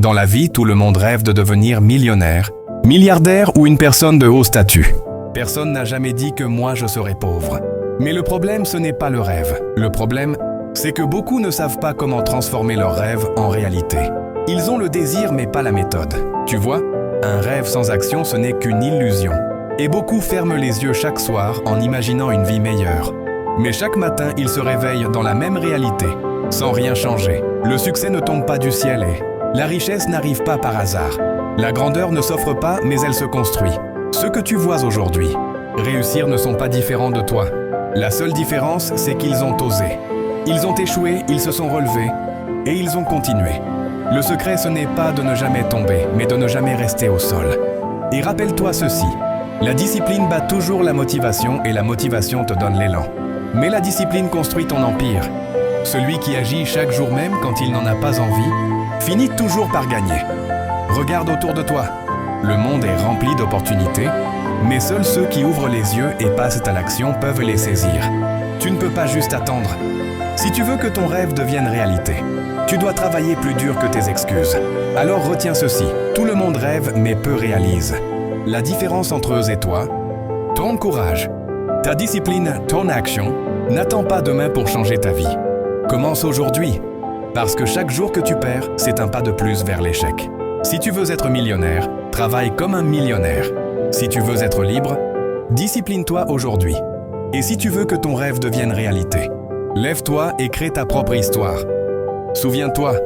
Dans la vie, tout le monde rêve de devenir millionnaire, milliardaire ou une personne de haut statut. Personne n'a jamais dit que moi je serai pauvre. Mais le problème, ce n'est pas le rêve. Le problème, c'est que beaucoup ne savent pas comment transformer leur rêve en réalité. Ils ont le désir mais pas la méthode. Tu vois, un rêve sans action, ce n'est qu'une illusion. Et beaucoup ferment les yeux chaque soir en imaginant une vie meilleure. Mais chaque matin, ils se réveillent dans la même réalité, sans rien changer. Le succès ne tombe pas du ciel et la richesse n'arrive pas par hasard. La grandeur ne s'offre pas, mais elle se construit. Ceux que tu vois aujourd'hui, réussir ne sont pas différents de toi. La seule différence, c'est qu'ils ont osé. Ils ont échoué, ils se sont relevés et ils ont continué. Le secret, ce n'est pas de ne jamais tomber, mais de ne jamais rester au sol. Et rappelle-toi ceci, la discipline bat toujours la motivation et la motivation te donne l'élan. Mais la discipline construit ton empire. Celui qui agit chaque jour même quand il n'en a pas envie, finit toujours par gagner. Regarde autour de toi. Le monde est rempli d'opportunités, mais seuls ceux qui ouvrent les yeux et passent à l'action peuvent les saisir. Tu ne peux pas juste attendre. Si tu veux que ton rêve devienne réalité, tu dois travailler plus dur que tes excuses. Alors retiens ceci, tout le monde rêve mais peu réalise. La différence entre eux et toi, ton courage, ta discipline, ton action, n'attends pas demain pour changer ta vie. Commence aujourd'hui, parce que chaque jour que tu perds, c'est un pas de plus vers l'échec. Si tu veux être millionnaire, travaille comme un millionnaire. Si tu veux être libre, discipline-toi aujourd'hui. Et si tu veux que ton rêve devienne réalité, lève-toi et crée ta propre histoire. Souviens-toi,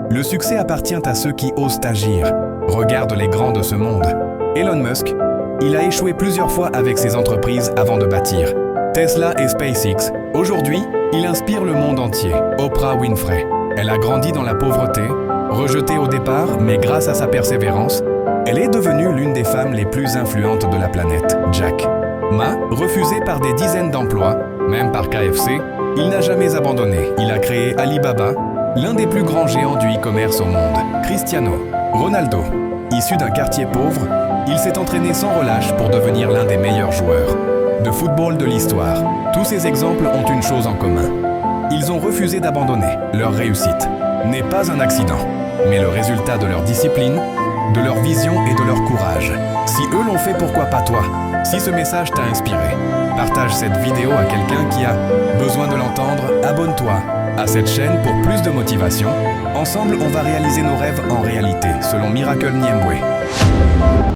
le succès appartient à ceux qui osent agir. Regarde les grands de ce monde. Elon Musk, il a échoué plusieurs fois avec ses entreprises avant de bâtir. Tesla et SpaceX, aujourd'hui, il inspire le monde entier. Oprah Winfrey, elle a grandi dans la pauvreté, rejetée au départ, mais grâce à sa persévérance, elle est devenue l'une des femmes les plus influentes de la planète. Jack Ma, refusé par des dizaines d'emplois, même par KFC, il n'a jamais abandonné. Il a créé Alibaba, l'un des plus grands géants du e-commerce au monde. Cristiano Ronaldo, issu d'un quartier pauvre, il s'est entraîné sans relâche pour devenir l'un des meilleurs joueurs de football de l'histoire. Tous ces exemples ont une chose en commun. Ils ont refusé d'abandonner. Leur réussite n'est pas un accident, mais le résultat de leur discipline, de leur vision et de leur courage. Si eux l'ont fait, pourquoi pas toi? Si ce message t'a inspiré, partage cette vidéo à quelqu'un qui a besoin de l'entendre. Abonne-toi à cette chaîne pour plus de motivation. Ensemble, on va réaliser nos rêves en réalité, selon Miracle Niembwe.